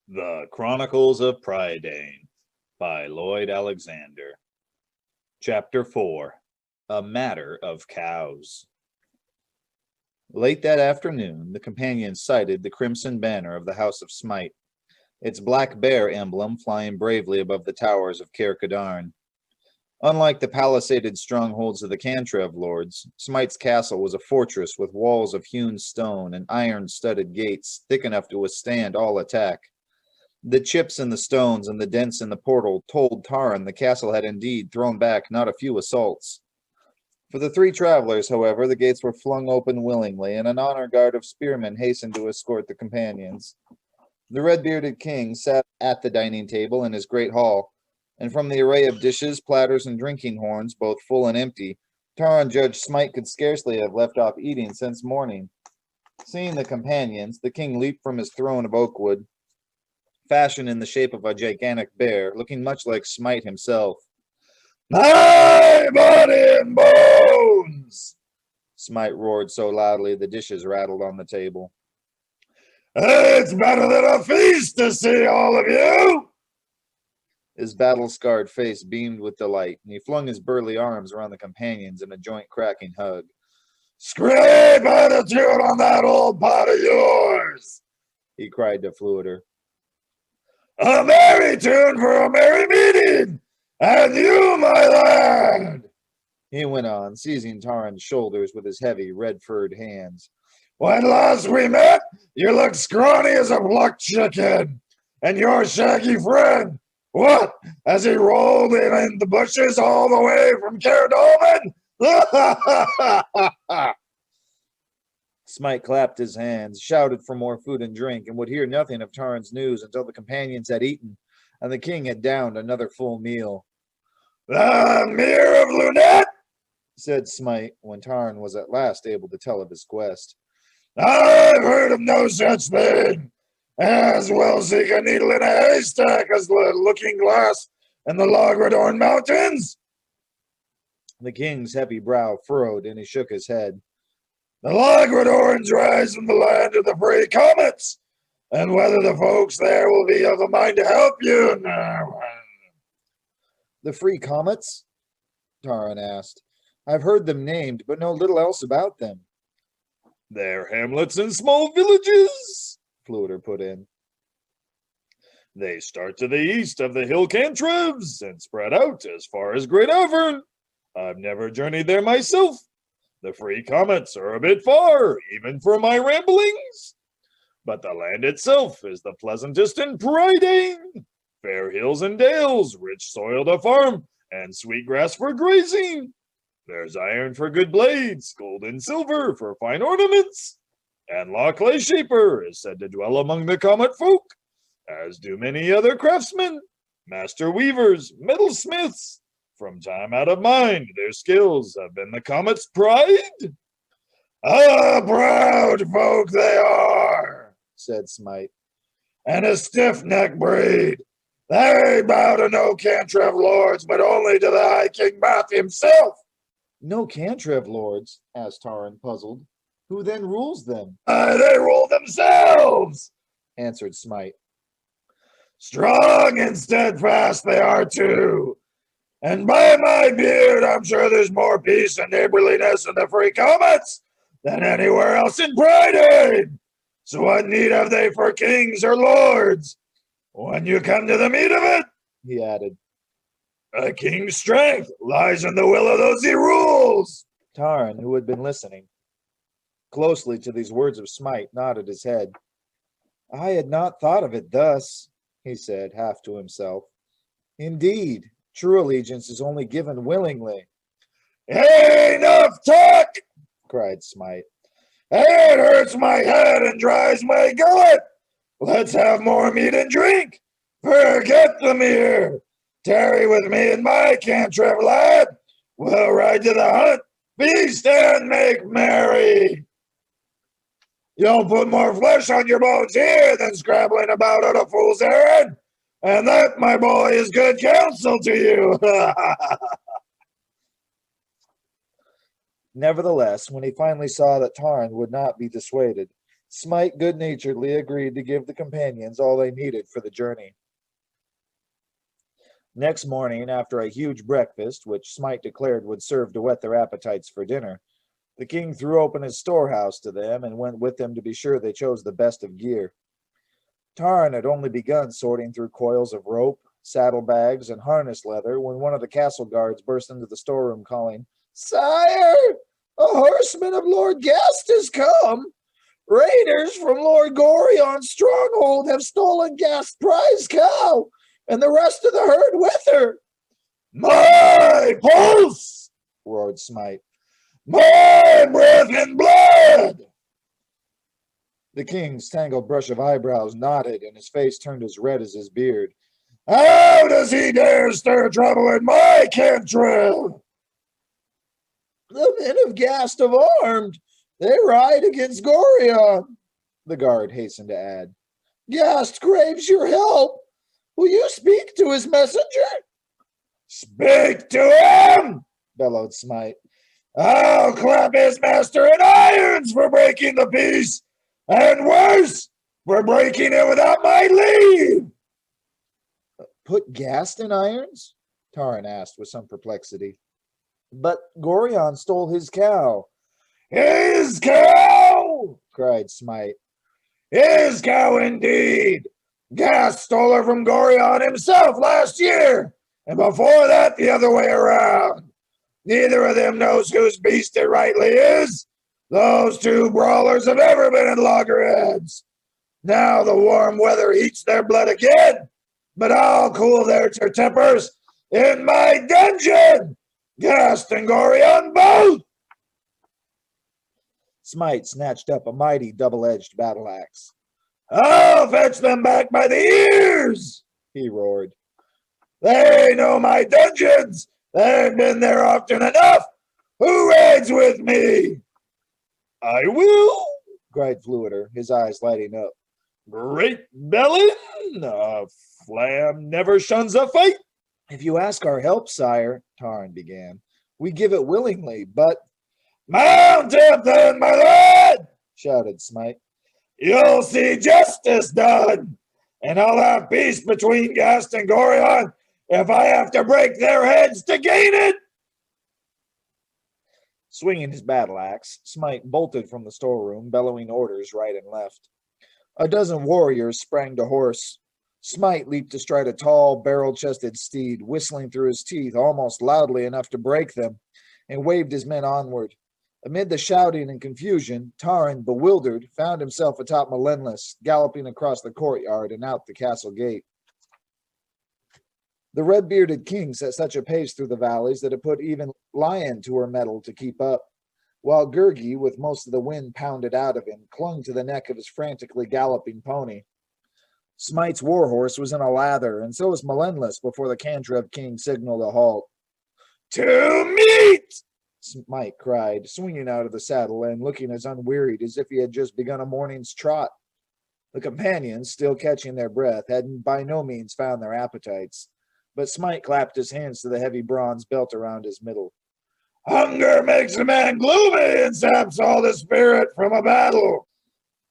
The Chronicles of Prydain by Lloyd Alexander. Chapter 4. A Matter of Cows. Late that afternoon, the companions sighted the crimson banner of the House of Smite, its black bear emblem flying bravely above the towers of Caer-Cadarn. Unlike the palisaded strongholds of the Cantrev lords, Smite's castle was a fortress with walls of hewn stone and iron-studded gates thick enough to withstand all attack. The chips in the stones and the dents in the portal told Taran the castle had indeed thrown back not a few assaults. For the three travelers, however, the gates were flung open willingly, and an honor guard of spearmen hastened to escort the companions. The red-bearded king sat at the dining table in his great hall, and from the array of dishes, platters, and drinking horns, both full and empty, Taran judged Smite could scarcely have left off eating since morning. Seeing the companions, the king leaped from his throne of oak wood, fashioned in the shape of a gigantic bear, looking much like Smite himself. "My body and bones!" Smite roared so loudly the dishes rattled on the table. "It's better than a feast to see all of you!" His battle-scarred face beamed with delight, and he flung his burly arms around the companions in a joint-cracking hug. "Scrape attitude on that old pot of yours!" he cried to Fluider. "A merry tune for a merry meeting! And you, my lad!" he went on, seizing Taran's shoulders with his heavy, red-furred hands. "When last we met, you looked scrawny as a plucked chicken. And your shaggy friend, what, has he rolled in the bushes all the way from Caer-Dolman? Smite clapped his hands, shouted for more food and drink, and would hear nothing of Taran's news until the companions had eaten, and the king had downed another full meal. "The Mere of Lunette?" said Smite, when Taran was at last able to tell of his quest. "I've heard of no such thing. As well seek a needle in a haystack as the looking glass in the Logradorn Mountains." The king's heavy brow furrowed, and he shook his head. "The Logradorns rise from the land of the free comets, and whether the folks there will be of a mind to help you." "The free comets?" Taran asked. "I've heard them named, but know little else about them." "They're hamlets and small villages," Fluider put in. "They start to the east of the hill Cantrevs and spread out as far as Great Avern. I've never journeyed there myself. The free comets are a bit far, even for my ramblings. But the land itself is the pleasantest in Prydain. Fair hills and dales, rich soil to farm, and sweet grass for grazing. There's iron for good blades, gold and silver for fine ornaments. And Loch Shaper is said to dwell among the comet folk, as do many other craftsmen, master weavers, metalsmiths. From time out of mind, their skills have been the comet's pride." "A proud folk they are," said Smite, "and a stiff-necked breed. They bow to no Cantrev lords, but only to the High King Bath himself." "No Cantrev lords?" asked Taran, puzzled. "Who then rules them?" "They rule themselves," answered Smite. "Strong and steadfast they are too. And by my beard, I'm sure there's more peace and neighborliness in the free comets than anywhere else in Prydain. So what need have they for kings or lords? When you come to the meat of it," he added, "a king's strength lies in the will of those he rules." Taran, who had been listening closely to these words of Smite, nodded his head. "I had not thought of it thus," he said, half to himself. "Indeed, true allegiance is only given willingly." "Enough talk!" cried Smite. "It hurts my head and dries my gullet. Let's have more meat and drink. Forget the mere. Tarry with me and my Cantrev lad. We'll ride to the hunt, feast and make merry. You'll put more flesh on your bones here than scrambling about on a fool's errand. And that, my boy, is good counsel to you." Nevertheless, when he finally saw that Taran would not be dissuaded, Smite good-naturedly agreed to give the companions all they needed for the journey. Next morning, after a huge breakfast, which Smite declared would serve to whet their appetites for dinner, the king threw open his storehouse to them and went with them to be sure they chose the best of gear. Taran had only begun sorting through coils of rope, saddlebags, and harness leather when one of the castle guards burst into the storeroom calling, "Sire, a horseman of Lord Gast has come! Raiders from Lord Gorion's stronghold have stolen Gast's prize cow, and the rest of the herd with her." "My pulse!" roared Smite. "My breath and blood!" The king's tangled brush of eyebrows nodded, and his face turned as red as his beard. "How does he dare stir trouble in my cantrip?" "The men of Gast have armed. They ride against Gorion," the guard hastened to add. "Gast craves your help. Will you speak to his messenger?" "Speak to him!" bellowed Smite. "I'll clap his master in irons for breaking the peace, and worse, for breaking it without my leave." "Put Gast in irons?" Taran asked with some perplexity. "But Gorion stole his cow." "His cow!" cried Smite. "His cow indeed! Gast stole her from Gorion himself last year, and before that the other way around. Neither of them knows whose beast it rightly is. Those two brawlers have ever been at loggerheads. Now the warm weather heats their blood again, but I'll cool their tempers in my dungeon. Gast and Gorion both!" Smite snatched up a mighty double-edged battle axe. "I'll fetch them back by the ears!" he roared. "They know my dungeons. They've been there often enough. Who rides with me?" "I will!" cried Fluider, his eyes lighting up. "Great Bellin, a flam never shuns a fight." "If you ask our help, sire," Taran began, "we give it willingly, but—" "Mount up then, my lad!" shouted Smite. "You'll see justice done, and I'll have peace between Gast and Gorion if I have to break their heads to gain it." Swinging his battle axe, Smite bolted from the storeroom, bellowing orders right and left. A dozen warriors sprang to horse. Smite leaped astride a tall, barrel-chested steed, whistling through his teeth almost loudly enough to break them, and waved his men onward. Amid the shouting and confusion, Taran, bewildered, found himself atop Melendless, galloping across the courtyard and out the castle gate. The red-bearded king set such a pace through the valleys that it put even Lion to her mettle to keep up, while Gurgi, with most of the wind pounded out of him, clung to the neck of his frantically galloping pony. Smite's warhorse was in a lather, and so was Melendless before the Cantrev king signaled a halt. "To meet!" Smite cried, swinging out of the saddle and looking as unwearied as if he had just begun a morning's trot. The companions, still catching their breath, had by no means found their appetites, but Smite clapped his hands to the heavy bronze belt around his middle. "Hunger makes a man gloomy and saps all the spirit from a battle."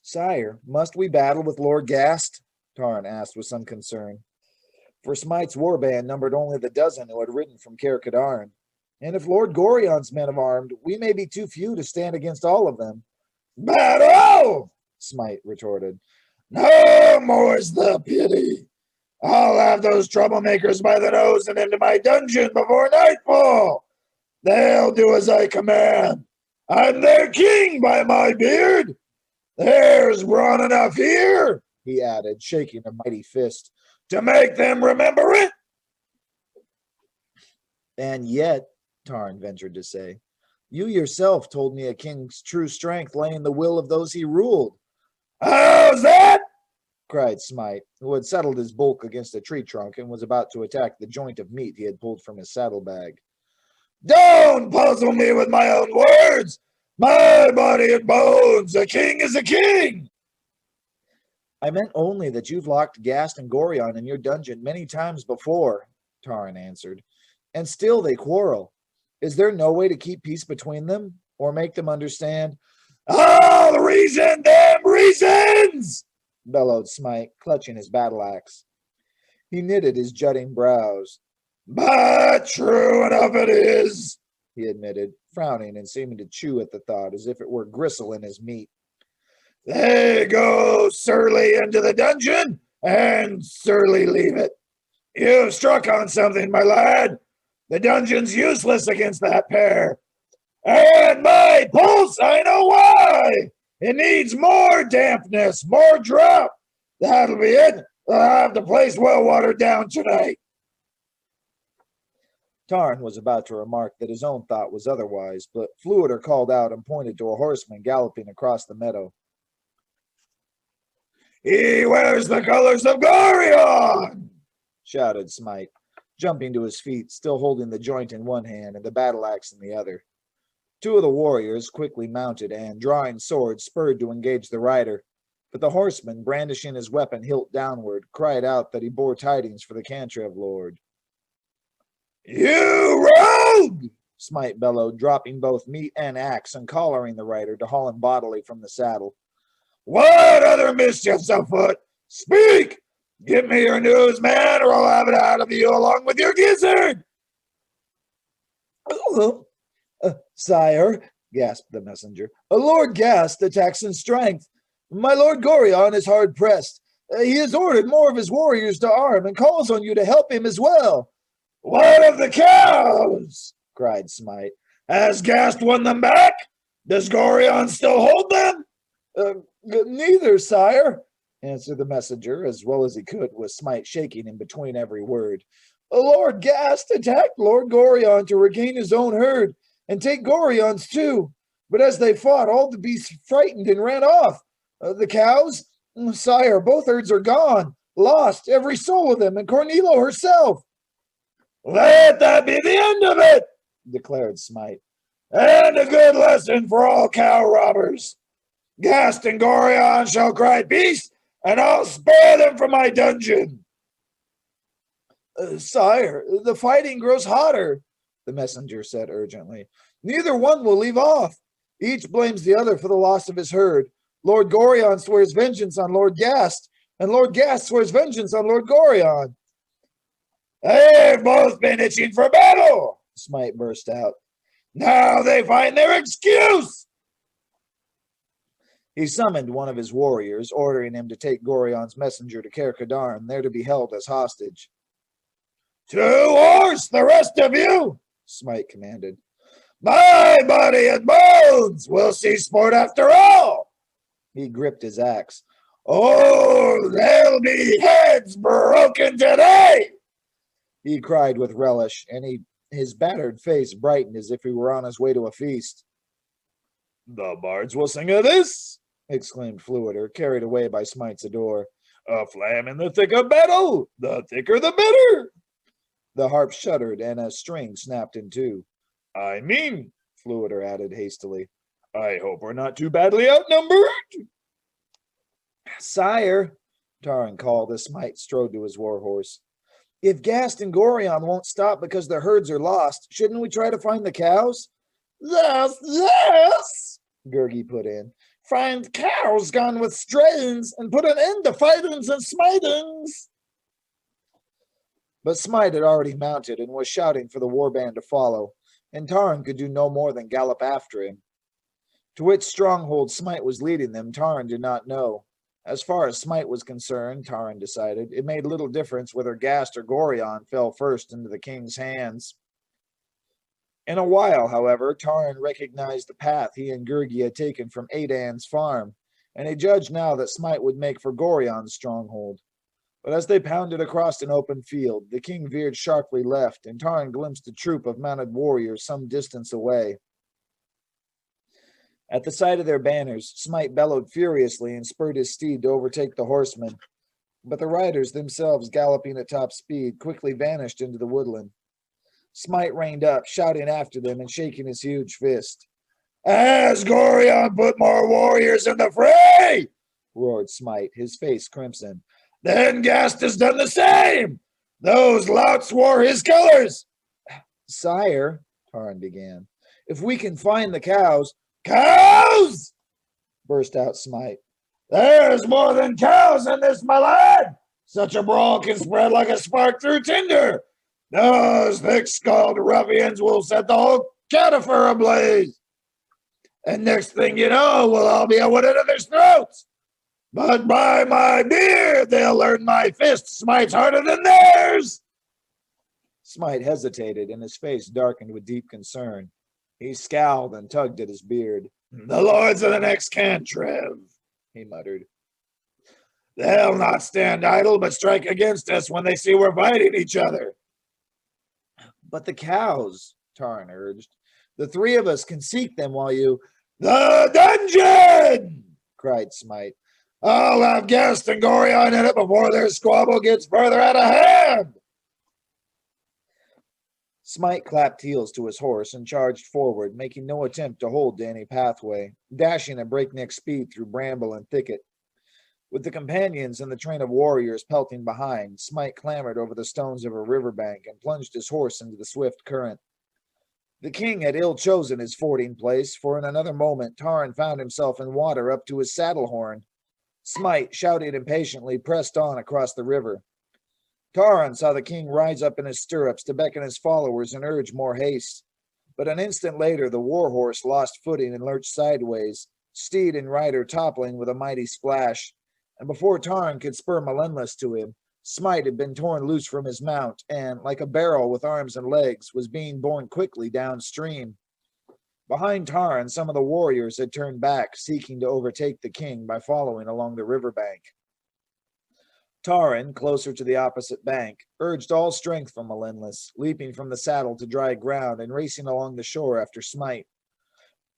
"Sire, must we battle with Lord Gast?" Taran asked with some concern. For Smite's warband numbered only the dozen who had ridden from Caer-Cadarin, and if Lord Gorion's men have armed, we may be too few to stand against all of them. "Battle!" Smite retorted. "No more's the pity. I'll have those troublemakers by the nose and into my dungeon before nightfall. They'll do as I command. I'm their king, by my beard. There's brawn enough here," he added, shaking a mighty fist, "to make them remember it." "And yet," Taran ventured to say, "you yourself told me a king's true strength lay in the will of those he ruled." "How's that?" cried Smite, who had settled his bulk against a tree trunk and was about to attack the joint of meat he had pulled from his saddlebag. "Don't puzzle me with my own words. My body and bones, a king is a king." "I meant only that you've locked Gast and Gorion in your dungeon many times before," Taran answered, "and still they quarrel. Is there no way to keep peace between them, or make them understand—" All reason, damn reasons! Bellowed Smite, clutching his battle axe. He knitted his jutting brows. But true enough it is, he admitted, frowning and seeming to chew at the thought as if it were gristle in his meat. They go surly into the dungeon and surly leave it. You've struck on something, my lad. The dungeon's useless against that pair. And my pulse, I know why. It needs more dampness, more drop. That'll be it. I'll have the place well watered down tonight. Taran was about to remark that his own thought was otherwise, but Fluider called out and pointed to a horseman galloping across the meadow. He wears the colors of Gorion! Shouted Smite, jumping to his feet, still holding the joint in one hand and the battle axe in the other. Two of the warriors quickly mounted and, drawing swords, spurred to engage the rider, but the horseman, brandishing his weapon hilt downward, cried out that he bore tidings for the Cantreve Lord. You rogue! Smite bellowed, dropping both meat and axe and collaring the rider to haul him bodily from the saddle. What other mischief's afoot? Speak! Give me your news, man, or I'll have it out of you along with your gizzard! Sire, gasped the messenger, Lord Gast attacks in strength. My Lord Gorion is hard pressed. He has ordered more of his warriors to arm and calls on you to help him as well. What of the cows? Cried Smite. Has Gast won them back? Does Gorion still hold them? Neither, sire, answered the messenger, as well as he could, with Smite shaking in between every word. Lord Gast attacked Lord Gorion to regain his own herd and take Gorion's too. But as they fought, all the beasts frightened and ran off. The cows? Sire, both herds are gone, lost, every soul of them, and Cornelo herself. Let that be the end of it, declared Smite. And a good lesson for all cow robbers. Gast and Gorion shall cry peace, and I'll spare them from my dungeon. Sire, the fighting grows hotter, the messenger said urgently. Neither one will leave off. Each blames the other for the loss of his herd. Lord Gorion swears vengeance on Lord Gast, and Lord Gast swears vengeance on Lord Gorion. They've both been itching for battle, Smite burst out. Now they find their excuse. He summoned one of his warriors, ordering him to take Gorion's messenger to Caer-Cadaran, there to be held as hostage. To horse, the rest of you, Smite commanded. My body and bones will see sport after all. He gripped his axe. Oh, there'll be heads broken today, he cried with relish, and his battered face brightened as if he were on his way to a feast. The bards will sing of this, exclaimed Fluider, carried away by Smite's ardor. A flam in the thick of battle, the thicker the better. The harp shuddered, and a string snapped in two. I mean, Fluider added hastily, I hope we're not too badly outnumbered. Sire, Taran called as Smite strode to his warhorse. If Gast and Gorion won't stop because their herds are lost, shouldn't we try to find the cows? Yes, Gurgi put in. Find cows gone with strains and put an end to fightings and smitings. But Smite had already mounted and was shouting for the warband to follow, and Taran could do no more than gallop after him. To which stronghold Smite was leading them, Taran did not know. As far as Smite was concerned, Taran decided, it made little difference whether Gast or Gorion fell first into the king's hands. In a while, however, Taran recognized the path he and Gurgi had taken from Adan's farm, and he judged now that Smite would make for Gorion's stronghold. But as they pounded across an open field, the king veered sharply left, and Taran glimpsed a troop of mounted warriors some distance away. At the sight of their banners, Smite bellowed furiously and spurred his steed to overtake the horsemen. But the riders, themselves galloping at top speed, quickly vanished into the woodland. Smite reined up, shouting after them and shaking his huge fist. Has Gorion put more warriors in the fray? Roared Smite, his face crimson. Then Gast has done the same. Those louts wore his colors. Sire, Taran began, if we can find the cows. Cows! burst out Smite. There's more than cows in this, my lad! Such a brawl can spread like a spark through tinder. Those thick-skulled ruffians will set the whole cadaver ablaze. And next thing you know, we'll all be at one another's throats. But by my beard, they'll learn my fist smites harder than theirs. Smite hesitated, and his face darkened with deep concern. He scowled and tugged at his beard. The lords of the next cantrip, he muttered. They'll not stand idle, but strike against us when they see we're fighting each other. But the cows, Taran urged. The three of us can seek them while you... The dungeon! Cried Smite. I'll have Guest and Gorion in it before their squabble gets further out of hand. Smite clapped heels to his horse and charged forward, making no attempt to hold to any pathway, dashing at breakneck speed through bramble and thicket. With the companions and the train of warriors pelting behind, Smite clambered over the stones of a riverbank and plunged his horse into the swift current. The king had ill chosen his fording place, for in another moment Taran found himself in water up to his saddle horn. Smite, shouting impatiently, pressed on across the river. Taran saw the king rise up in his stirrups to beckon his followers and urge more haste. But an instant later the war-horse lost footing and lurched sideways, steed and rider toppling with a mighty splash. And before Taran could spur Melendless to him, Smite had been torn loose from his mount and, like a barrel with arms and legs, was being borne quickly downstream. Behind Taran, some of the warriors had turned back, seeking to overtake the king by following along the riverbank. Taran, closer to the opposite bank, urged all strength from Melendless, leaping from the saddle to dry ground and racing along the shore after Smite.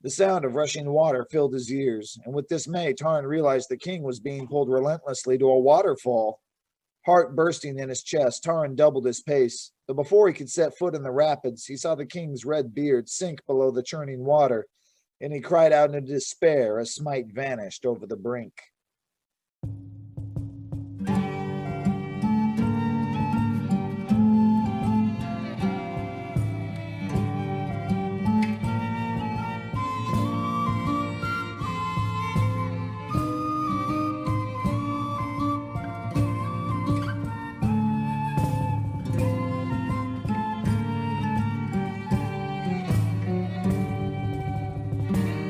The sound of rushing water filled his ears, and with dismay Taran realized the king was being pulled relentlessly to a waterfall. Heart bursting in his chest, Taran doubled his pace, but before he could set foot in the rapids, he saw the king's red beard sink below the churning water, and he cried out in despair as Smite vanished over the brink.